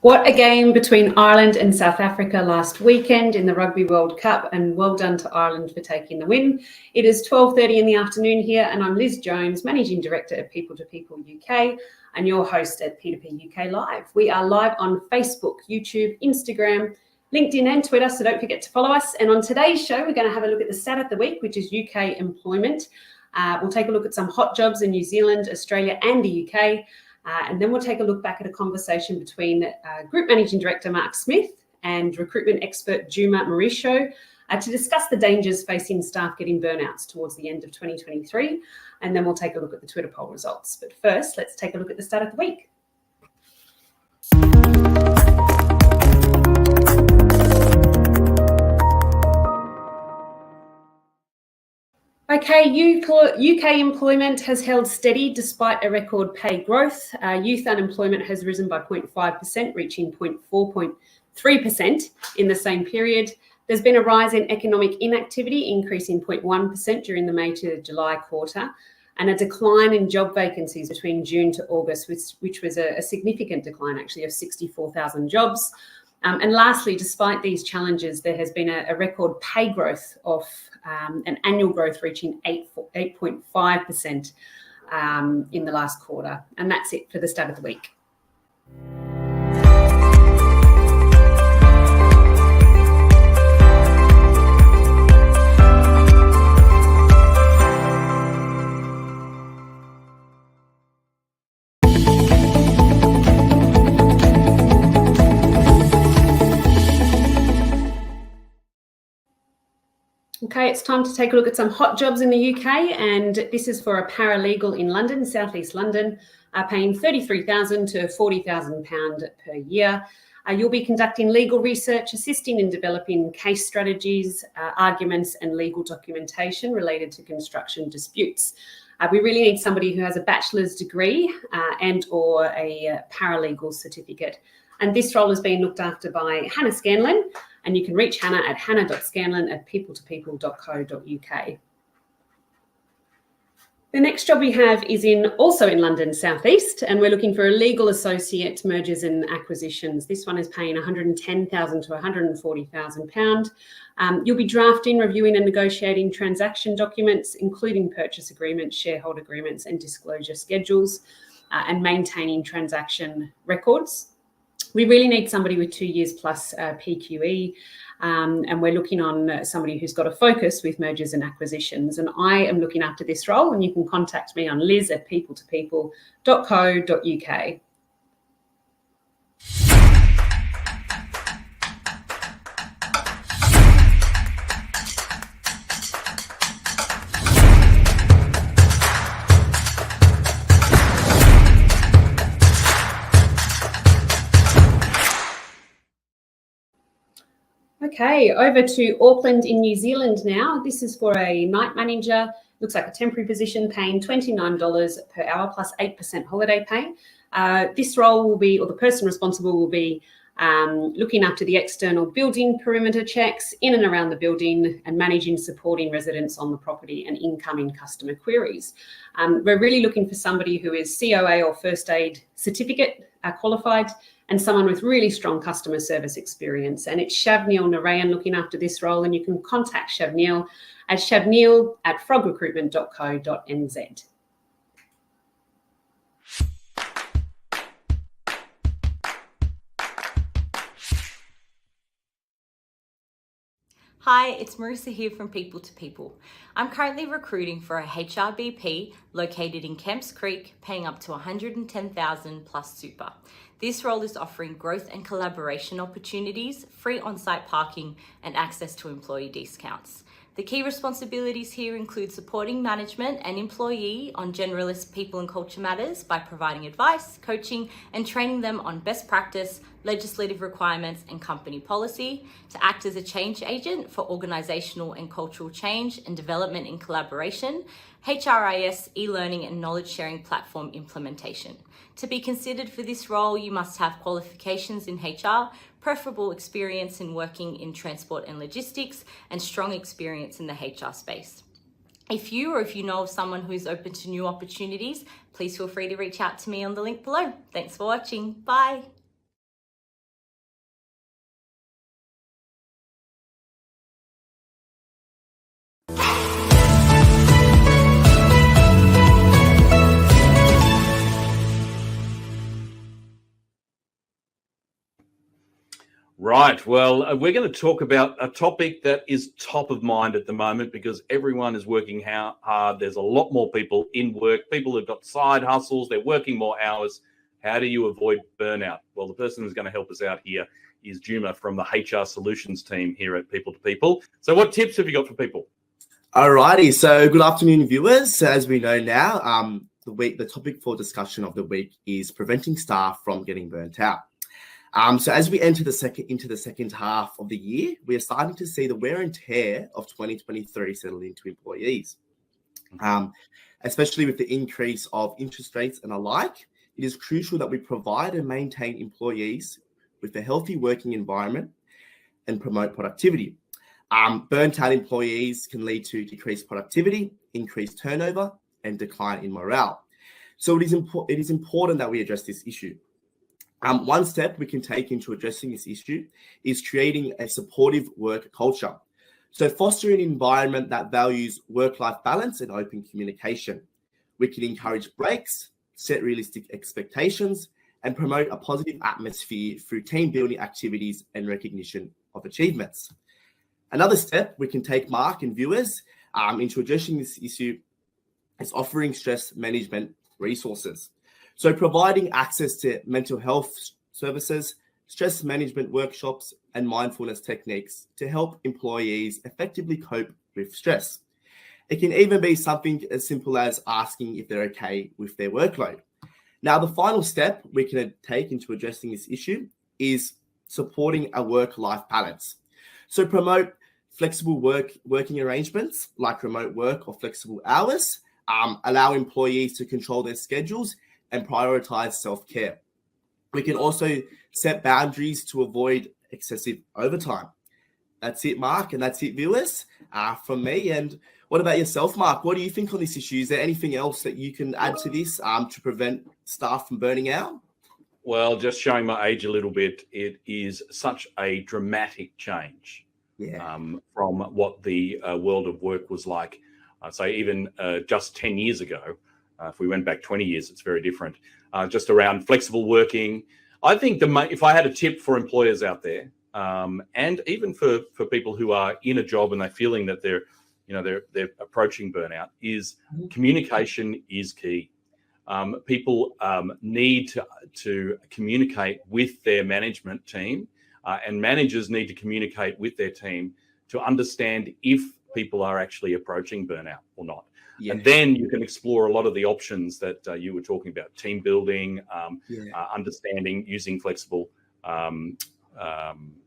What a game between Ireland and South Africa last weekend in the Rugby World Cup, and well done to Ireland for taking the win. It is 12:30 in the afternoon here, and I'm Liz Jones, Managing Director at People2People UK and your host at P2P UK Live. We are live on Facebook, YouTube, Instagram, LinkedIn and Twitter, so don't forget to follow us. And on today's show, we're going to have a look at the stat of the week, which is UK employment. We'll take a look at some hot jobs in New Zealand, Australia and the UK. And then we'll take a look back at a conversation between Group Managing Director Mark Smith and recruitment expert Juma Mrisho to discuss the dangers facing staff getting burnouts towards the end of 2023. And then we'll take a look at the Twitter poll results. But first, let's take a look at the stat of the week. Okay, UK employment has held steady despite a record pay growth. Youth unemployment has risen by 0.5%, reaching 4.3% in the same period. There's been a rise in economic inactivity, increasing 0.1% during the May to July quarter, and a decline in job vacancies between June to August, which was a significant decline, actually, of 64,000 jobs. And lastly, despite these challenges, there has been a record pay growth of an annual growth reaching 8.5% in the last quarter. And that's it for the stat of the week. Okay, it's time to take a look at some hot jobs in the UK, and this is for a paralegal in London, southeast London, paying £33,000 to £40,000 per year. You'll be conducting legal research, assisting in developing case strategies, arguments and legal documentation related to construction disputes. We really need somebody who has a bachelor's degree and or a paralegal certificate. And this role is being looked after by Hannah Scanlon, and you can reach Hannah at hannah.scanlon@people2people.co.uk. The next job we have is also in London Southeast, and we're looking for a legal associate mergers and acquisitions. This one is paying £110,000 to £140,000. You'll be drafting, reviewing and negotiating transaction documents, including purchase agreements, shareholder agreements and disclosure schedules, and maintaining transaction records. We really need somebody with 2 years plus PQE, and we're looking on somebody who's got a focus with mergers and acquisitions. And I am looking after this role, and you can contact me on liz@people2people.co.uk. Okay, over to Auckland in New Zealand now. This is for a night manager. Looks like a temporary position, paying $29 per hour plus 8% holiday pay. This role will be, or the person responsible will be looking after the external building perimeter checks in and around the building and managing, supporting residents on the property and incoming customer queries. We're really looking for somebody who is COA or first aid certificate qualified, and someone with really strong customer service experience. And it's Shavneil Narayan looking after this role, and you can contact Shavneil at shavneil@frogrecruitment.co.nz. Hi, it's Marissa here from P2P. I'm currently recruiting for a HRBP located in Kemps Creek, paying up to $110,000 plus super. This role is offering growth and collaboration opportunities, free on-site parking, and access to employee discounts. The key responsibilities here include supporting management and employee on generalist people and culture matters by providing advice, coaching, and training them on best practice, legislative requirements, and company policy, to act as a change agent for organizational and cultural change and development in collaboration, HRIS, e-learning and knowledge sharing platform implementation. To be considered for this role, you must have qualifications in HR, preferable experience in working in transport and logistics, and strong experience in the HR space. If you know of someone who is open to new opportunities, please feel free to reach out to me on the link below. Thanks for watching. Bye. Right. Well, we're going to talk about a topic that is top of mind at the moment because everyone is working hard. There's a lot more people in work. People have got side hustles. They're working more hours. How do you avoid burnout? Well, the person who's going to help us out here is Juma from the HR Solutions team here at P2P. So what tips have you got for people? Alrighty. So good afternoon, viewers. So as we know now, the topic for discussion of the week is preventing staff from getting burnt out. So as we enter into the second half of the year, we are starting to see the wear and tear of 2023 settle into employees. Especially with the increase of interest rates and alike, it is crucial that we provide and maintain employees with a healthy working environment and promote productivity. Burnt out employees can lead to decreased productivity, increased turnover, and decline in morale. So it is important that we address this issue. One step we can take into addressing this issue is creating a supportive work culture. So fostering an environment that values work-life balance and open communication. We can encourage breaks, set realistic expectations, and promote a positive atmosphere through team building activities and recognition of achievements. Another step we can take, Mark and viewers, into addressing this issue is offering stress management resources. So providing access to mental health services, stress management workshops, and mindfulness techniques to help employees effectively cope with stress. It can even be something as simple as asking if they're okay with their workload. Now, the final step we can take into addressing this issue is supporting a work-life balance. So promote flexible working arrangements like remote work or flexible hours, allow employees to control their schedules and prioritize self-care. We can also set boundaries to avoid excessive overtime. That's it, Mark, and that's it, viewers, from me. And what about yourself, Mark? What do you think on this issue? Is there anything else that you can add to this to prevent staff from burning out? Well, just showing my age a little bit, it is such a dramatic change from what the world of work was like. I'd say even just 10 years ago. If we went back 20 years, it's very different. Just around flexible working. I think if I had a tip for employers out there, and even for people who are in a job and they're feeling that they're approaching burnout, is communication is key. People need to communicate with their management team, and managers need to communicate with their team to understand if people are actually approaching burnout or not. Yeah. And then you can explore a lot of the options that you were talking about: team building, understanding, using flexible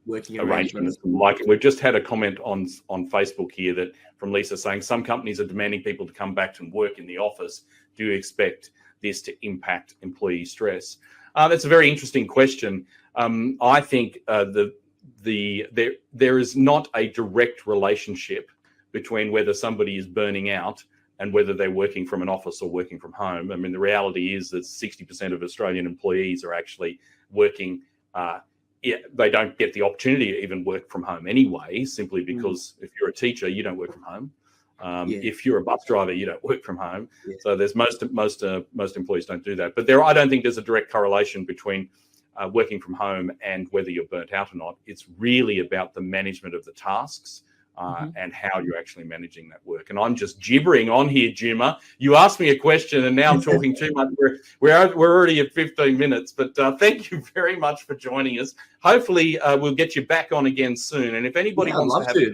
working arrangements. Like we've just had a comment on Facebook here that from Lisa saying some companies are demanding people to come back and work in the office. Do you expect this to impact employee stress? That's a very interesting question. I think there is not a direct relationship between whether somebody is burning out and whether they're working from an office or working from home. I mean, the reality is that 60% of Australian employees are actually working. They don't get the opportunity to even work from home anyway, simply because if you're a teacher, you don't work from home. If you're a bus driver, you don't work from home. So there's most employees don't do that. But I don't think there's a direct correlation between working from home and whether you're burnt out or not. It's really about the management of the tasks and how you're actually managing that work. And I'm just gibbering on here, Juma. You asked me a question, and now I'm talking too much. We're already at 15 minutes, but thank you very much for joining us. Hopefully, we'll get you back on again soon. And if anybody wants to have,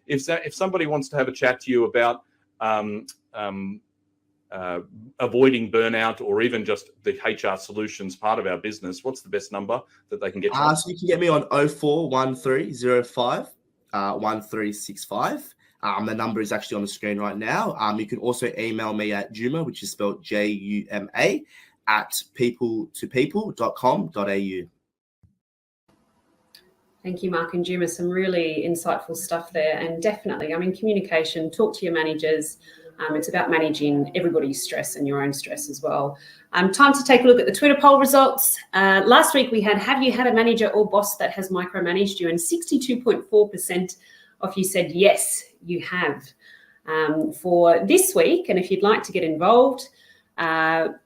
if somebody wants to have a chat to you about avoiding burnout, or even just the HR solutions part of our business, what's the best number that they can get you? So you can get me on 041305 1365. The number is actually on the screen right now. You can also email me at Juma, which is spelled JUMA, at people2people.com.au. Thank you, Mark and Juma. Some really insightful stuff there. And definitely, I mean, communication, talk to your managers. It's about managing everybody's stress and your own stress as well. Time to take a look at the Twitter poll results. Last week we had, have you had a manager or boss that has micromanaged you? And 62.4% of you said, yes, you have. For this week, and if you'd like to get involved,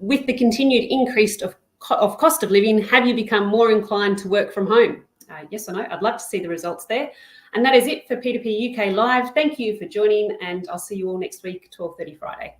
with the continued increase of cost of living, have you become more inclined to work from home? Yes or no? I'd love to see the results there. And that is it for P2P UK Live. Thank you for joining, and I'll see you all next week, 12:30 Friday.